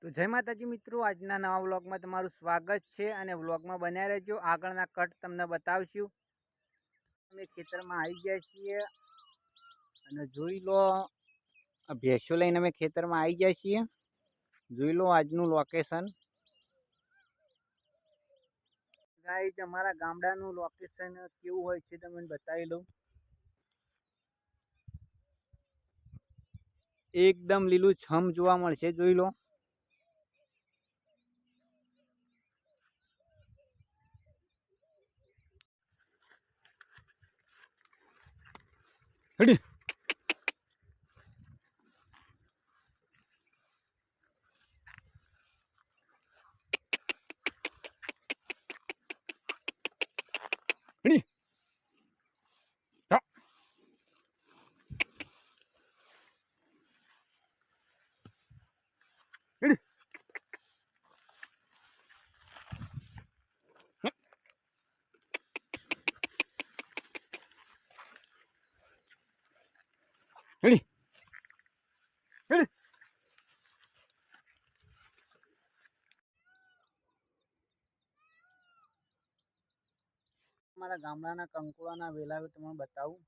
तो जय माताजी मित्रों, આજના નવા વ્લોગમાં તમારું સ્વાગત છે અને વ્લોગમાં બન્યા રહેજો। આગળના કટ તમને બતાવશું। અમે ખેતરમાં આવી ગયા છીએ અને જોઈ લો, આ ભેંસો લઈને અમે ખેતરમાં આવી ગયા છીએ। જોઈ લો આજનું લોકેશન। ગાઈસ, અમારા ગામડાનું લોકેશન કેવું હોય છે તમને બતાવી દઉં। એકદમ લીલું છમ જોવા મળશે, જોઈ લો। હડી હડી હડી હડી હડી અમારા ગામડાના કંકોડાના વેલા તમને બતાવું।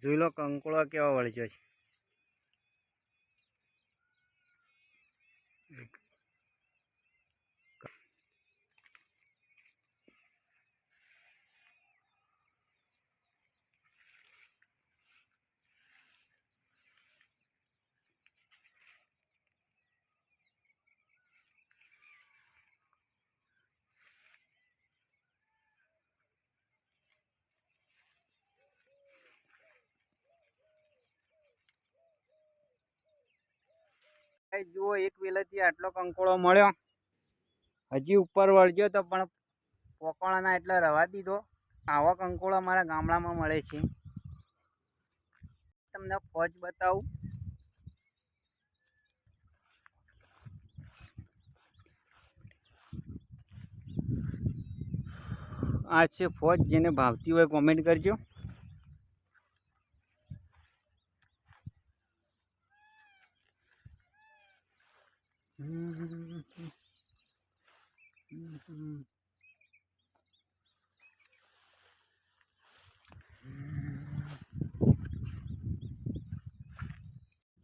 જોઈ લો કંકોડા કેવા વળગ્યો છે। જુઓ, એક વેલાથી આટલો કંકોડો મળ્યો। હજી ઉપર વળગ્યો તો પણ પોકળાના એટલે રવા દીધો। આવા કંકોડા અમારા ગામડામાં મળે છે। તમને ફોજ બતાવું। આ છે ફોજ, જેને ભાવતી હોય કોમેન્ટ કરજો।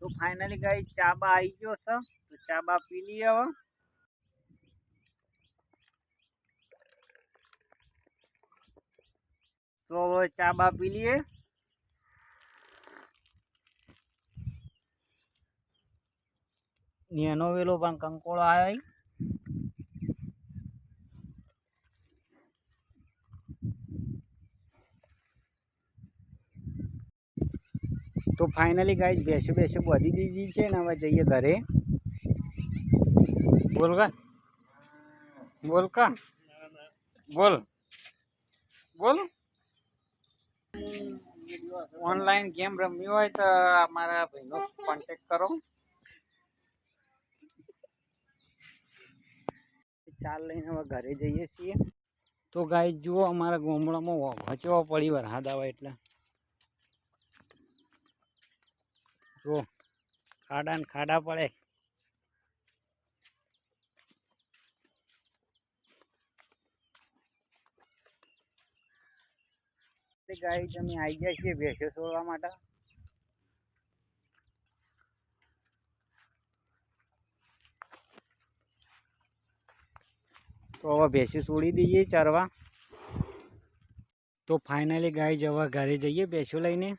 તો ફાઇનલી ગાઈસ, ચાબા આવી ગયો છે, તો ચાબા પી લઈએ હવે। તો હવે ચાબા પી લઈએ। નેનો વેલો પણ કંકોડો આવ્યો। તો ફાઇનલી ગાઈસ, ભેંસો બાંધી દીધી છે ને હવે જઈએ ઘરે। બોલ કા બોલ કા બોલ બોલ। ઓનલાઈન ગેમ રમવી હોય તો અમારા ભાઈનો કોન્ટેક્ટ કરો। ચાલ લઈને હવે ઘરે જઈએ છીએ। તો ગાઈસ જુઓ, અમારા ગામડામાં વચવા પડી વરસાદ આવે એટલે જો ખાડા ને ખાડા પડે। ગાઈસ, અમે આવી ગયા છીએ ભેંસો છોડવા માટે। તો હવે ભેંસો છોડી દઈએ ચરવા। તો ફાઇનલી ગાઈસ, હવે ઘરે જઈએ ભેંસો લઈને।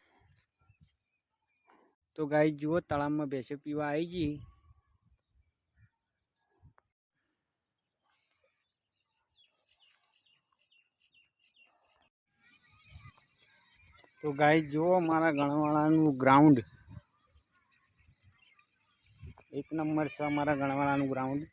તો ગાઈસ જુઓ, તળાવમાં ભેંસો પીવા આવી ગઈ। તો ગાઈસ જુઓ, મારા ગણવાળાનું ગ્રાઉન્ડ એક નંબર છે। અમારા ગણવાળાનું ગ્રાઉન્ડ